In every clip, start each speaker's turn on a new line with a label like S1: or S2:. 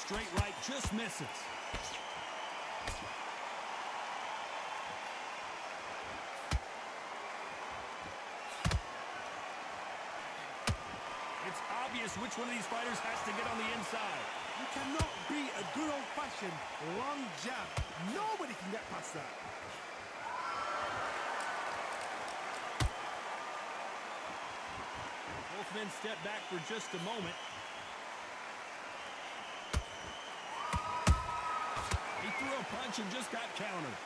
S1: straight right just misses. It's obvious which one of these fighters has to get on the inside.
S2: You cannot beat a good old-fashioned long jab. Nobody can get past that.
S1: Both men step back for just a moment. He threw a punch and just got countered.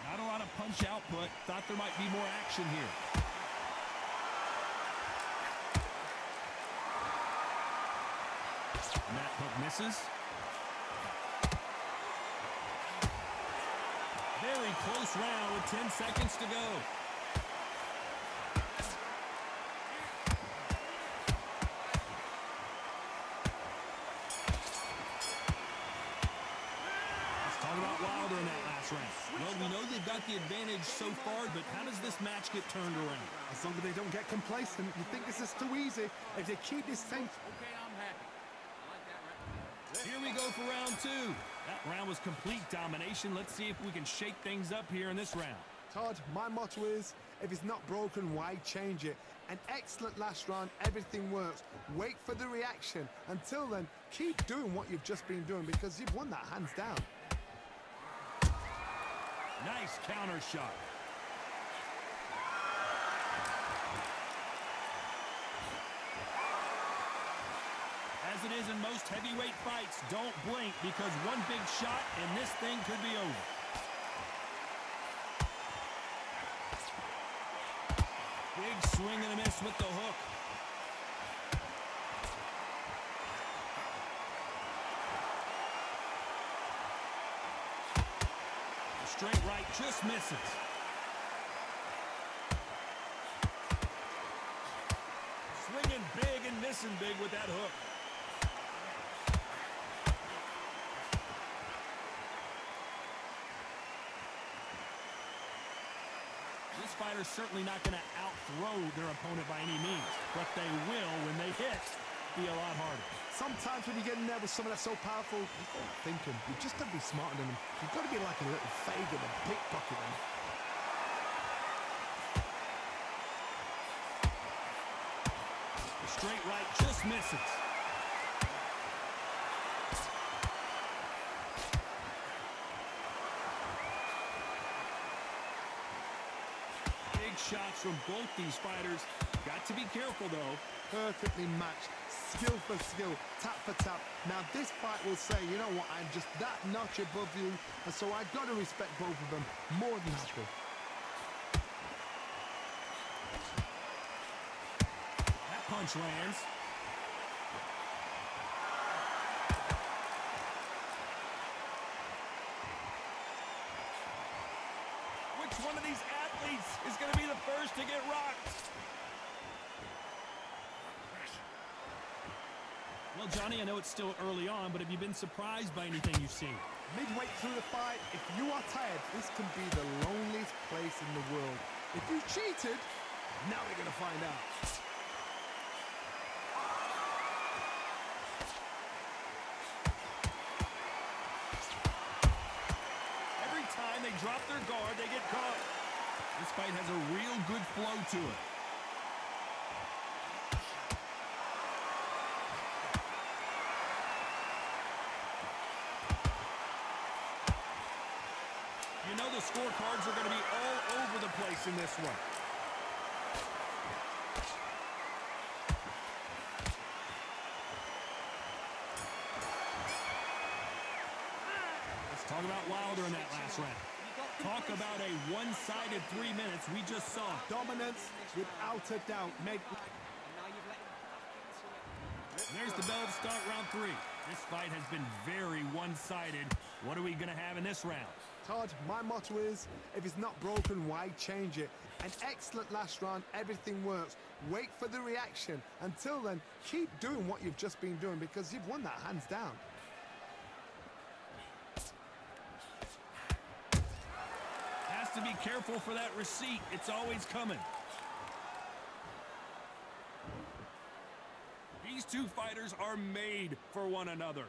S1: Not a lot of punch output. Thought there might be more action here. And that hook misses. Very close round with 10 seconds to go. Let's talk about Wilder in that last round. Well, we know they've got the advantage so far, but how does this match get turned around?
S2: As long as they don't get complacent, you think this is too easy. If they keep this tension.
S3: Okay, I'm happy. I like that round.
S1: Here we go for round two. That round was complete domination. Let's see if we can shake things up here in this round.
S2: Todd, my motto is, if it's not broken, why change it? An excellent last round, everything works. Wait for the reaction. Until then, keep doing what you've just been doing because you've won that hands down.
S1: Nice counter shot. As it is in most heavyweight fights, don't blink because one big shot and this thing could be over. Big swing and a miss with the hook. The straight right just misses. Swinging big and missing big with that hook. This fighter's certainly not going to out-throw their opponent by any means, but they will, when they hit, be a lot harder.
S2: Sometimes when you get in there with someone that's so powerful, you've got to think him. You've just got to be smarter than him. You've got to be like a little Fagin and pickpocket him.
S1: The straight right just misses. Big shots from both these fighters. Got to be careful, though.
S2: Perfectly matched. Skill for skill. Tap for tap. Now this fight will say, you know what, I'm just that notch above you, and so I've got to respect both of them more than happy.
S1: That punch lands. Which one of these athletes is going to be the first to get rocked? Well, Johnny, I know it's still early on, but have you been surprised by anything you've seen?
S2: Midway through the fight, if you are tired, this can be the loneliest place in the world. If you cheated, now we're going to find out.
S1: Every time they drop their guard, they get caught. This fight has a real good flow to it. You know the scorecards are going to be all over the place in this one. Let's talk about Wilder in that last round. Talk about a one-sided 3 minutes we just saw.
S2: Dominance, without a doubt, made...
S1: There's the bell to start round three. This fight has been very one-sided. What are we going to have in this round?
S2: Todd, my motto is, if it's not broken, why change it? An excellent last round, everything works. Wait for the reaction. Until then, keep doing what you've just been doing because you've won that hands down.
S1: Has to be careful for that receipt. It's always coming. These two fighters are made for one another.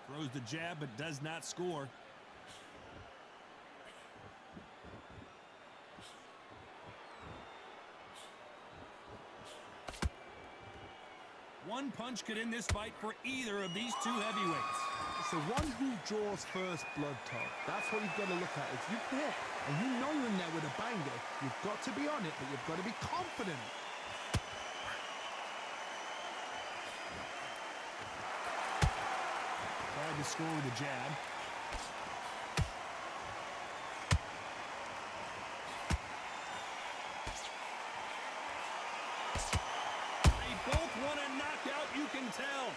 S1: Throws the jab but does not score. One punch could end this fight for either of these two heavyweights.
S2: It's the one who draws first blood, Todd. That's what you've got to look at. If you hit and you know you're in there with a banger, you've got to be on it, but you've got to be confident.
S1: Tried to score with a jab. They both want a knockout, you can tell.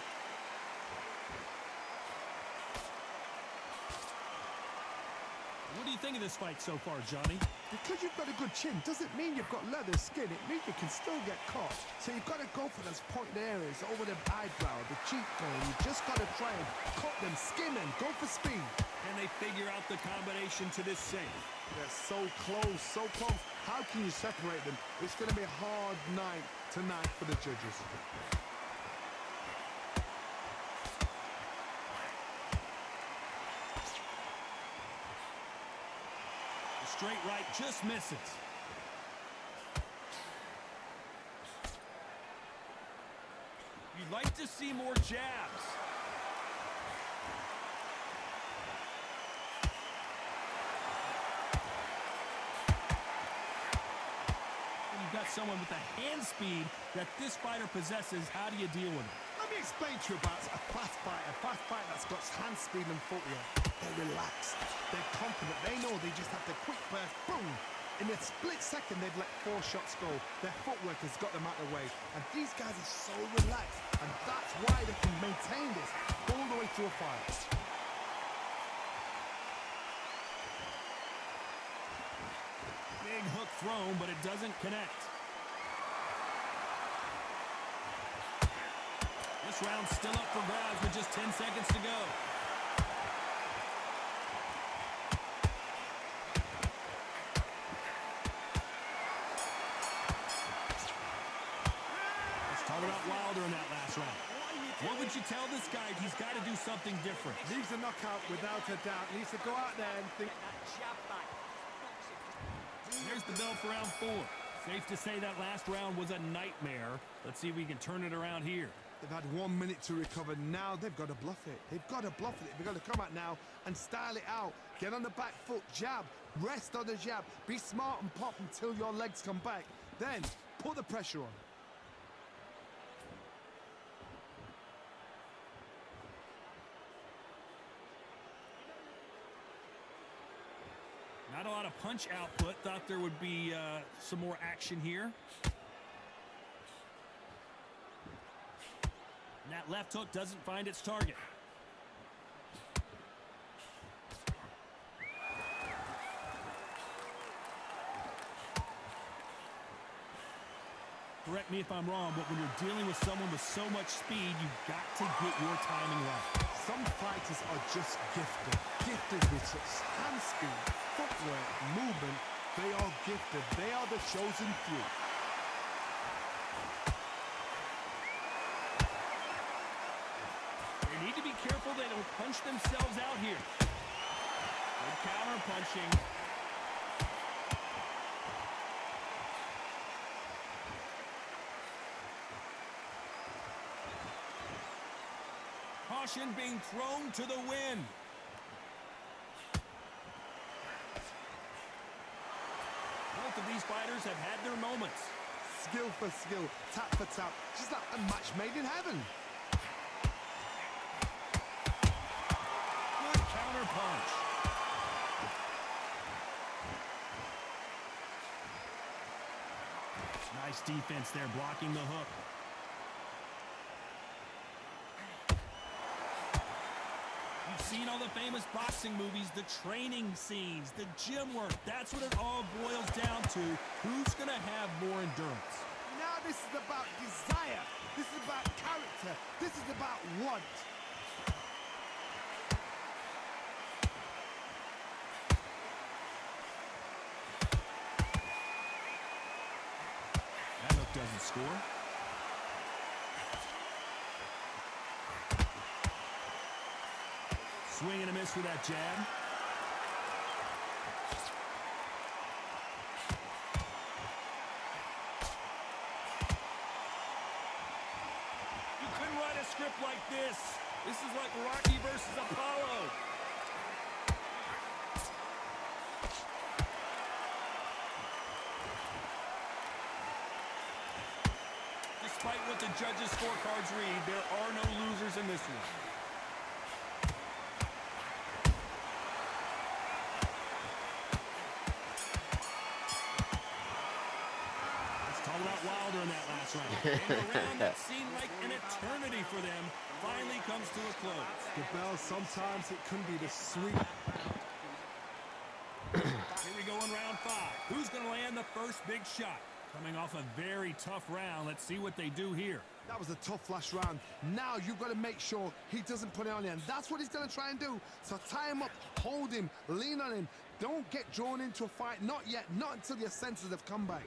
S1: What do you think of this fight so far, Johnny?
S2: Because you've got a good chin doesn't mean you've got leather skin. It means you can still get caught. So you've got to go for those pointed areas over the eyebrow, the cheekbone. You just got to try and cut them, skim them, go for speed.
S1: And they figure out the combination to this save.
S2: They're so close, so close. How can you separate them? It's going to be a hard night tonight for the judges.
S1: Straight right just misses. You'd like to see more jabs. When you've got someone with the hand speed that this fighter possesses, how do you deal with it?
S2: Let me explain to you about a fast fight that's got hand speed and footwork. They're relaxed, they're confident, they know they just have to quick burst, boom! In a split second, they've let 4 shots go. Their footwork has got them out of the way. And these guys are so relaxed, and that's why they can maintain this all the way through a fight.
S1: Big hook thrown, but it doesn't connect. This round's still up for grabs with just 10 seconds to go. Let's talk about Wilder in that last round. What would you tell this guy? He's got to do something different.
S2: Needs a knockout without a doubt. Needs to go out there and think.
S1: There's the bell for round 4. Safe to say that last round was a nightmare. Let's see if we can turn it around here.
S2: They've had 1 minute to recover. Now they've got to bluff it. They've got to bluff it. They've got to come out now and style it out. Get on the back foot, jab, rest on the jab. Be smart and pop until your legs come back. Then put the pressure on.
S1: Not a lot of punch output. Thought there would be some more action here. And that left hook doesn't find its target. Correct me if I'm wrong, but when you're dealing with someone with so much speed, you've got to get your timing right.
S2: Some fighters are just gifted. Gifted with such hand speed, footwork, movement. They are gifted. They are the chosen few.
S1: They need to be careful they don't punch themselves out here. Good counter punching. Caution being thrown to the wind. Both of these fighters have had their moments.
S2: Skill for skill, tap for tap. Just like a match made in heaven.
S1: Good counter punch. Nice defense there, blocking the hook. You've seen all the famous boxing movies, the training scenes, the gym work. That's what it all boils down to. Who's going to have more endurance?
S2: Now this is about desire. This is about character. This is about want.
S1: doesn't score. Swing and a miss for that jab. You couldn't write a script like this. This is like Rocky versus Apollo. Despite what the judges' scorecards read, there are no losers in this one. Let's talk about Wilder in that last round. And a round that seemed like an eternity for them finally comes to a close.
S2: The bell, sometimes it can be the sweet.
S1: Here we go in round 5. Who's going to land the first big shot? Coming off a very tough round. Let's see what they do here.
S2: That was a tough last round. Now you've got to make sure he doesn't put it on you, and that's what he's going to try and do. So tie him up, hold him, lean on him. Don't get drawn into a fight. Not yet. Not until your senses have come back.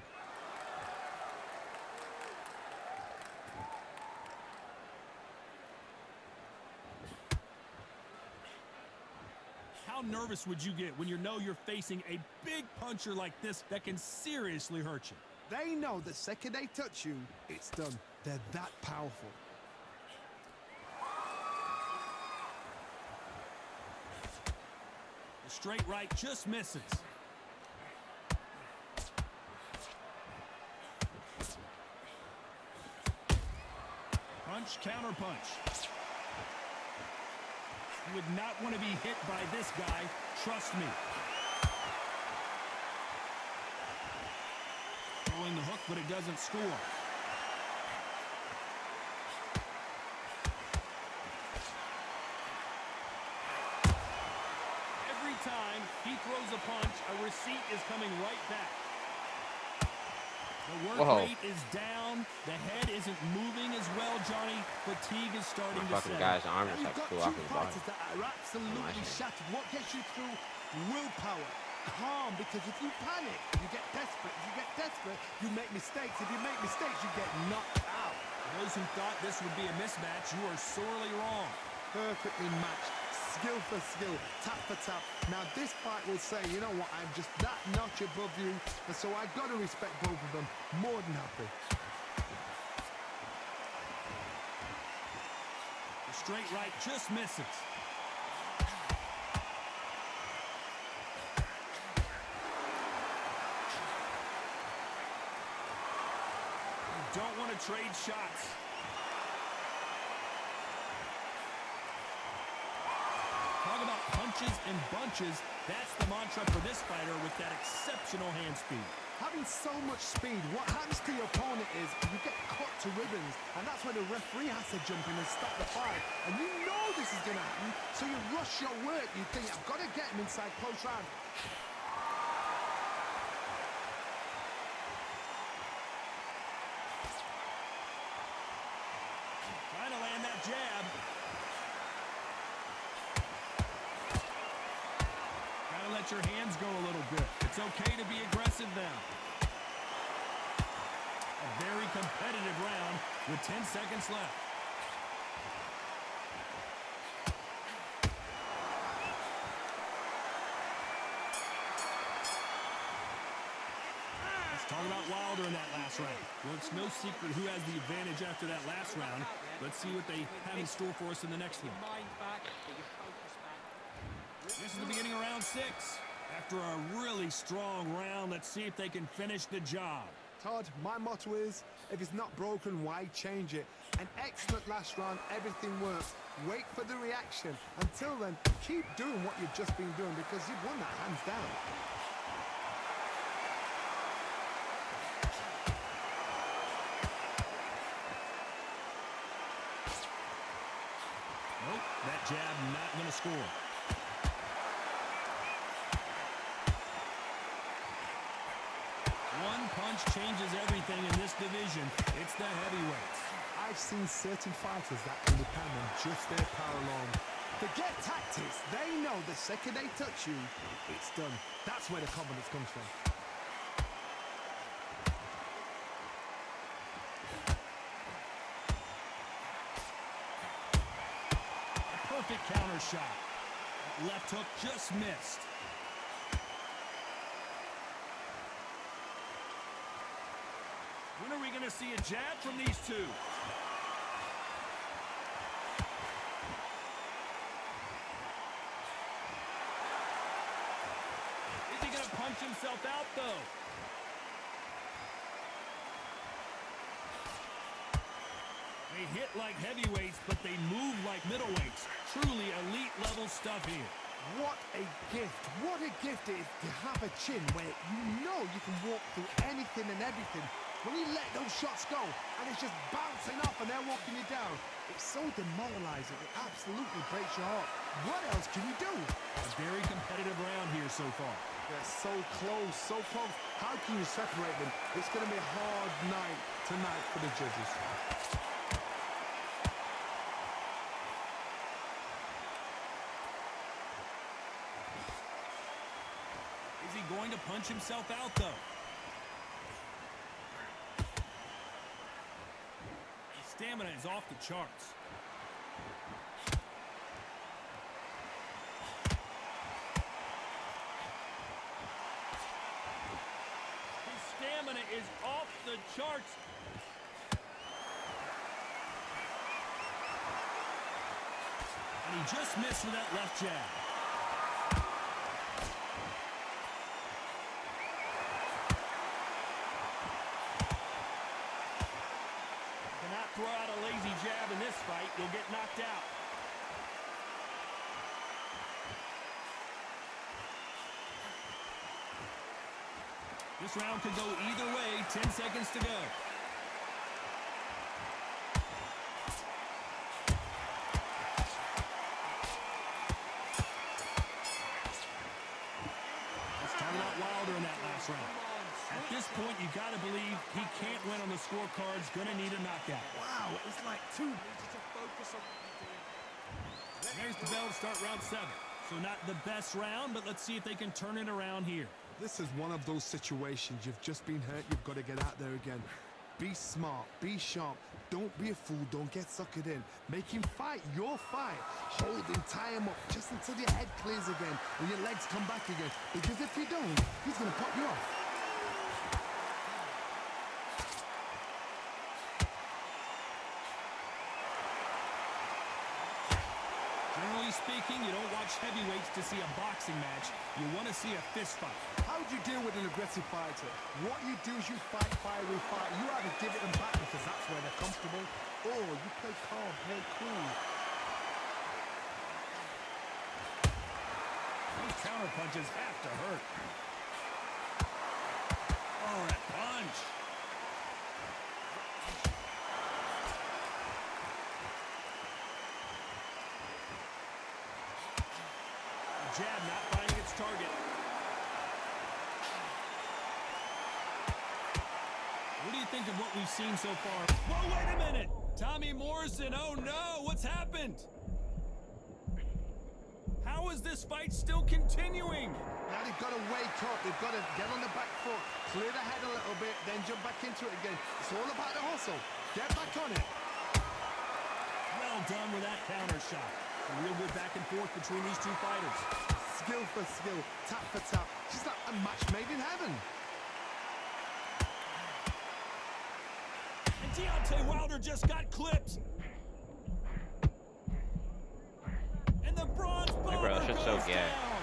S1: How nervous would you get when you know you're facing a big puncher like this that can seriously hurt you?
S2: They know the second they touch you, it's done. They're that powerful.
S1: The straight right just misses. Punch, counter punch. You would not want to be hit by this guy, trust me. Throwing the hook, but it doesn't score. Every time he throws a punch, a receipt is coming right back. The work rate is down. The head isn't moving as well, Johnny. Fatigue is starting to set.
S4: Guy's arm just
S2: You've
S4: like
S2: got
S4: flew
S2: two
S4: off his body.
S2: fighters that are absolutely shattered. What gets you through? Willpower. Calm, because if you panic, you get desperate. If you get desperate, you make mistakes. If you make mistakes, you get knocked out.
S1: Those who thought this would be a mismatch, you are sorely wrong.
S2: Perfectly matched. Skill for skill, tap for tap. Now this fight will say, you know what, I'm just that notch above you, and so I've got to respect both of them. More than happy.
S1: The straight right just misses. You don't want to trade shots. Talk about punches and bunches. That's the mantra for this fighter with that exceptional hand speed.
S2: Having so much speed, what happens to your opponent is you get cut to ribbons, and that's where the referee has to jump in and stop the fight. And you know this is going to happen, so you rush your work. You think, I've got to get him inside close round.
S1: Trying to land that jab. Let your hands go a little bit. It's okay to be aggressive now. A very competitive round with 10 seconds left. Let's talk about Wilder in that last round. Well, it's no secret who has the advantage after that last round. Let's see what they have in store for us in the next one. This is the beginning of round 6. After a really strong round, let's see if they can finish the job.
S2: Todd, my motto is, if it's not broken, why change it? An excellent last round, everything works. Wait for the reaction. Until then, keep doing what you've just been doing because you've won that hands down.
S1: Nope, that jab not going to score. One punch changes everything in this division. It's the heavyweights.
S2: I've seen certain fighters that can depend on just their power alone. Forget tactics. They know the second they touch you, it's done. That's where the confidence comes from.
S1: perfect counter shot. Left hook just missed. When are we going to see a jab from these two? Is he going to punch himself out, though? They hit like heavyweights, but they move like middleweights. Truly elite-level stuff here.
S2: What a gift. What a gift it is to have a chin where you know you can walk through anything and everything. When you let those shots go and it's just bouncing off and they're walking you down, it's so demoralizing. It absolutely breaks your heart. What else can you do?
S1: A very competitive round here so far.
S2: They're so close, so close. How can you separate them? It's going to be a hard night tonight for the judges.
S1: Is he going to punch himself out, though? His stamina is off the charts. His stamina is off the charts. And he just missed with that left jab. Throw out a lazy jab in this fight, you'll get knocked out. This round could go either way. 10 seconds to go. It's coming out Wilder in that last round. At this point, you got to believe he can't win on the scorecards. Going to need a knockout.
S2: Wow, it's like two.
S1: There's the bell to start round 7. So not the best round, but let's see if they can turn it around here.
S2: This is one of those situations. You've just been hurt. You've got to get out there again. Be smart. Be sharp. Don't be a fool. Don't get suckered in. Make him fight your fight. Hold him, tie him up just until your head clears again and your legs come back again. Because if you don't, he's going to pop you off.
S1: Generally speaking, you don't watch heavyweights to see a boxing match. You want to see a fist fight.
S2: How do you deal with an aggressive fighter? What you do is you fight, fiery fight. You either give it them back because that's where they're comfortable, or you play calm, play cool.
S1: Those counter punches have to hurt. Oh, that punch. Jab not finding its target. What do you think of what we've seen so far? Whoa, wait a minute! Tommy Morrison, oh no, what's happened? How is this fight still continuing?
S2: Now they've got to wake up. They've got to get on the back foot, clear the head a little bit, then jump back into it again. It's all about the hustle. Get back on it.
S1: Well done with that counter shot. A real good back and forth between these two fighters.
S2: Skill for skill, tap for tap. Just like a match made in heaven.
S1: And Deontay Wilder just got clipped. And the bronze bomber
S4: bro, it's just so
S1: goes
S4: gay.
S1: down.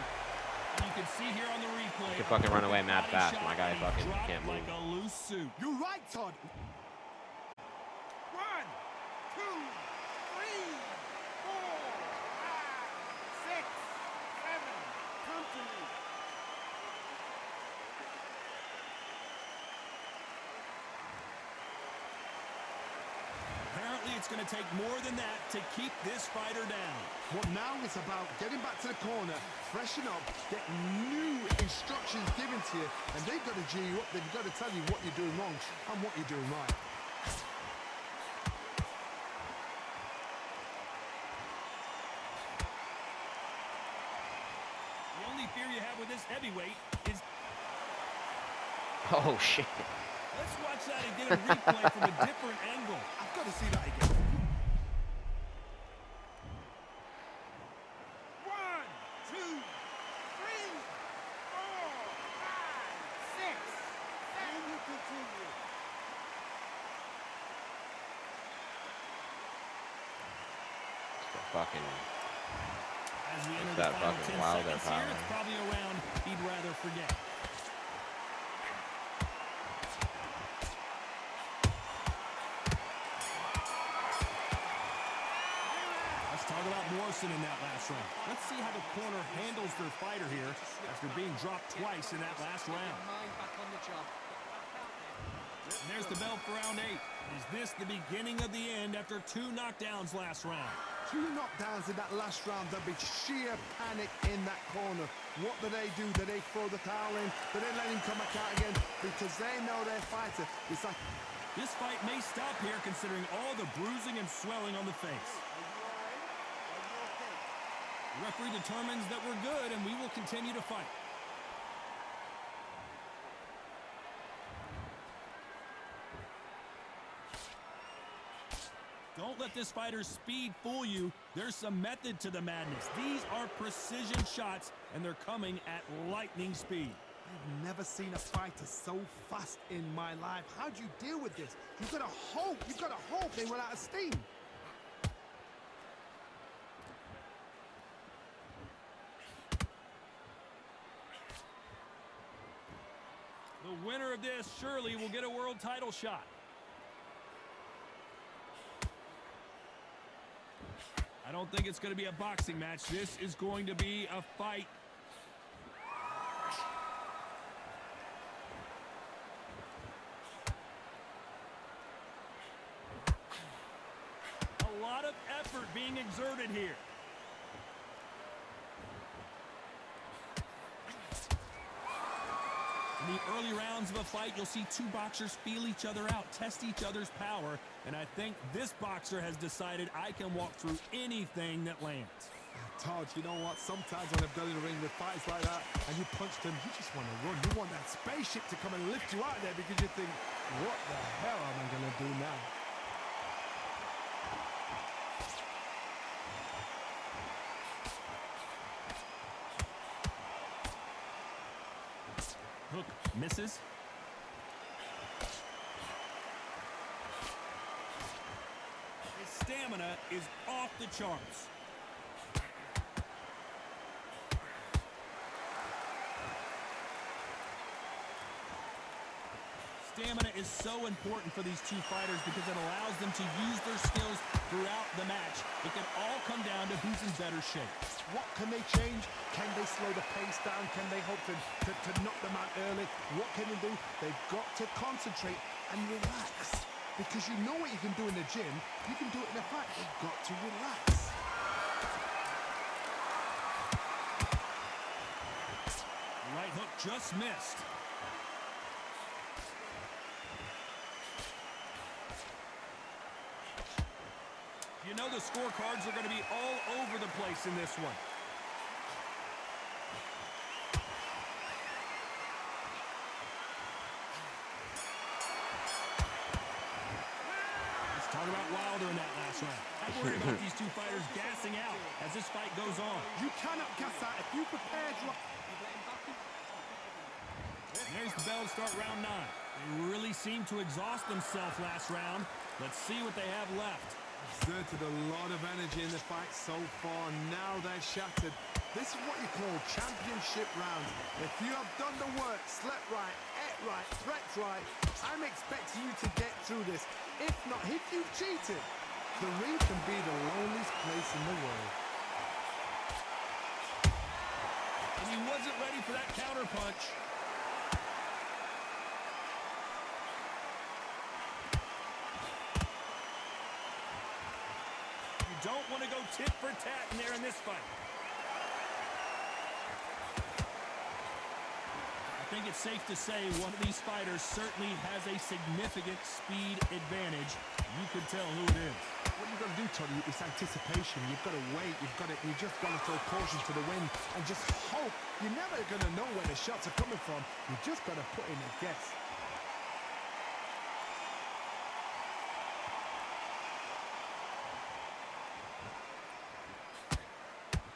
S1: And you can see here on the replay.
S4: He can fucking run away mad
S1: body
S4: fast.
S1: shot
S4: My guy
S1: and he
S4: fucking
S1: dropped
S4: can't move.
S1: like a loose suit.
S2: You're right, Todd.
S3: 1, 2, 3, 4, 5, 6, 7. Come to me.
S1: Apparently, it's going to take more than that to keep this fighter down.
S2: Well, now it's about getting back to the corner, freshen up, get new instructions given to you, and they've got to G you up. They've got to tell you what you're doing wrong and what you're doing right.
S1: The only fear you have with this heavyweight is...
S4: Oh, shit.
S1: Let's watch that again in replay from a different angle.
S2: I've got to see that again.
S4: fucking
S1: As we enter the
S4: that
S1: final
S4: fucking
S1: 10
S4: Wilder
S1: seconds here,
S4: power.
S1: it's probably a round he'd rather forget. Let's talk about Morrison in that last round. Let's see how the corner handles their fighter here after being dropped twice in that last round. And there's the bell for round 8. Is this the beginning of the end after 2 knockdowns last round?
S2: 2 knockdowns in that last round. There'll be sheer panic in that corner. What do? Do they throw the towel in? Do they let him come back out again? Because they know their fighter. It's like...
S1: This fight may stop here considering all the bruising and swelling on the face. The referee determines that we're good and we will continue to fight. Don't let this fighter's speed fool you. There's some method to the madness. These are precision shots, and they're coming at lightning speed.
S2: I've never seen a fighter so fast in my life. How do you deal with this? You've got to hope they run out of steam.
S1: The winner of this surely will get a world title shot. I don't think it's going to be a boxing match. This is going to be a fight. A lot of effort being exerted here. In the early rounds of a fight, you'll see 2 boxers feel each other out, test each other's power, and I think this boxer has decided I can walk through anything that lands.
S2: Todd, you know what? Sometimes when I've done in the ring with fights like that, and you punch them, you just want to run. You want that spaceship to come and lift you out of there because you think, what the hell am I going to do now?
S1: Hook misses. His stamina is off the charts. Stamina is so important for these 2 fighters because it allows them to use their skills throughout the match. It can all come down to who's in better shape.
S2: What can they change? Can they slow the pace down? Can they hope to knock them out early? What can they do? They've got to concentrate and relax. Because you know what you can do in the gym, you can do it in a fight. You've got to relax.
S1: Right hook just missed. You know the scorecards are going to be all over the place in this one. Let's talk about Wilder in that last round. I'm worried about these 2 fighters gassing out as this fight goes on.
S2: You cannot gas out if you prepare to...
S1: There's the bell to start round 9. They really seemed to exhaust themselves last round. Let's see what they have left.
S2: Exerted a lot of energy in the fight so far. Now they're shattered. This is what you call championship rounds. If you have done the work, slept right, ate right, prepped right, I'm expecting you to get through this. If not, if you've cheated, the ring can be the loneliest place in the world.
S1: And he wasn't ready for that counter punch. Don't want to go tit for tat in there in this fight. I think it's safe to say one of these fighters certainly has a significant speed advantage. You can tell who it is.
S2: What you've got to do, Tony, is anticipation. You've got to wait. You just got to throw caution to the wind and just hope. You're never going to know where the shots are coming from. You just got to put in a guess.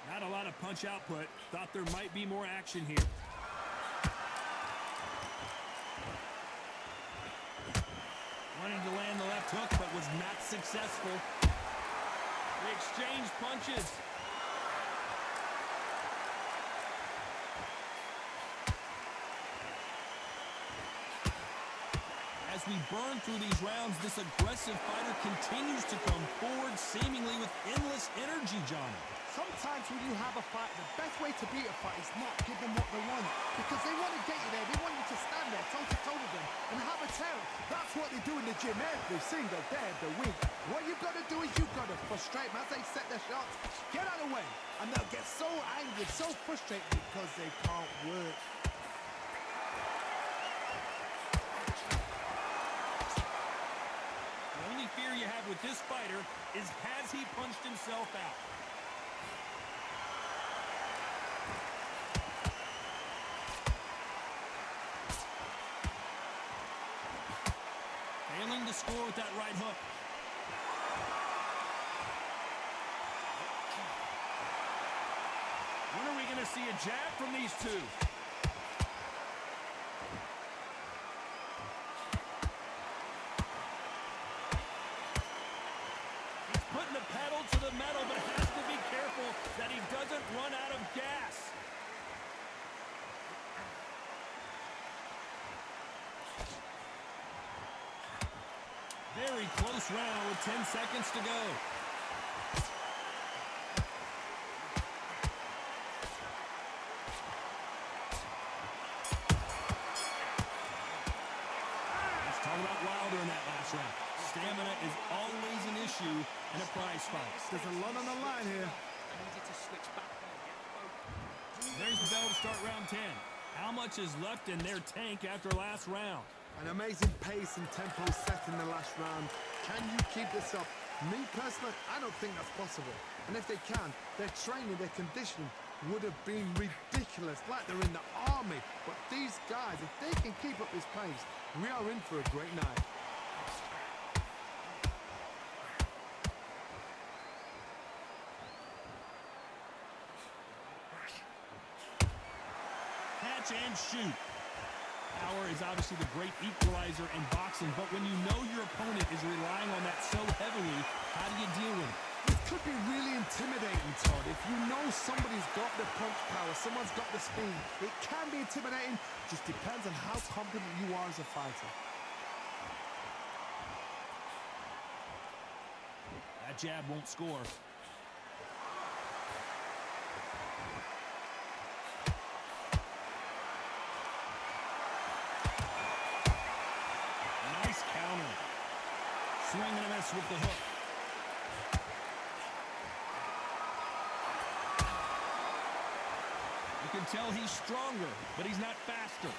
S1: Not a lot of punch output. Thought there might be more action here. Wanting to land the left hook, but was not successful. They exchange punches. As we burn through these rounds, this aggressive fighter continues to come forward, seemingly with endless energy, Johnny.
S2: Sometimes when you have a fight, the best way to beat a fight is not give them what they want. Because they want to get you there. They want you to stand there toe-to-toe with them and have a terror. That's what they do in the gym. Every single day of the week. What you've got to do is you've got to frustrate them as they set their shots. Get out of the way. And they'll get so angry, so frustrated because they can't work.
S1: The only fear you have with this fighter is, has he punched himself out? Failing to score with that right hook. When are we going to see a jab from these two? He's putting the pedal to the metal, but has to be careful that he doesn't run out of gas. Very close round with 10 seconds to go. Let's talk about Wilder in that last round. Stamina is always an issue in a prize fight.
S2: There's a lot on the line here.
S1: There's the bell to start round 10. How much is left in their tank after last round?
S2: An amazing pace and tempo set in the last round. Can you keep this up? Me personally, I don't think that's possible. And if they can, their training, their conditioning would have been ridiculous, like they're in the army. But these guys, if they can keep up this pace, we are in for a great night.
S1: Catch and shoot. Power is obviously the great equalizer in boxing, but when you know your opponent is relying on that so heavily, how do you deal with it?
S2: This could be really intimidating, Todd. If you know somebody's got the punch power, someone's got the speed, it can be intimidating. Just depends on how confident you are as a fighter.
S1: That jab won't score. Nice counter. Swing and a miss with the hook. You can tell he's stronger, but he's not faster.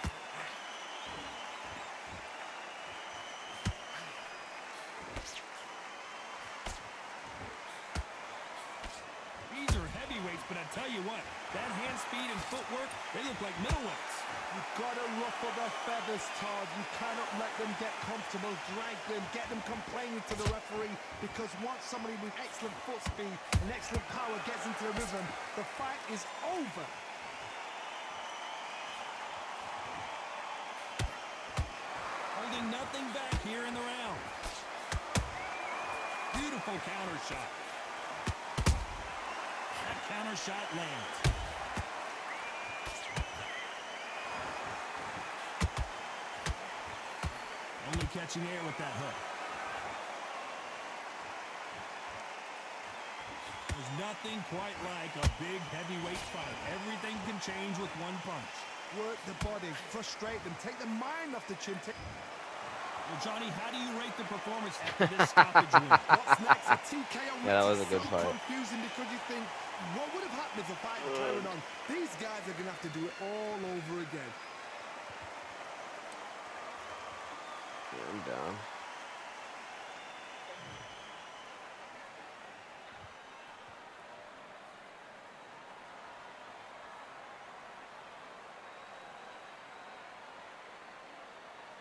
S1: These are heavyweights, but I tell you what, that hand speed and footwork, they look like middleweights.
S2: You've got to ruffle their feathers, Todd. You cannot let them get comfortable, drag them, get them complaining to the referee, because once somebody with excellent foot speed and excellent power gets into the rhythm, the fight is over.
S1: Holding nothing back here in the round. Beautiful counter shot. That counter shot lands. Only catching air with that hook. There's nothing quite like a big heavyweight fight. Everything can change with one punch.
S2: Work the body, frustrate them, take the mind off the chin.
S1: Well, Johnny, how do you rate the performance after this stoppage win?
S2: What's next? A TKO?
S4: Yeah, that was a
S2: which is
S4: good
S2: so
S4: fight.
S2: confusing because you think, what would have happened if the fight had carried on? These guys are going to have to do it all over again.
S4: Yeah, I'm down.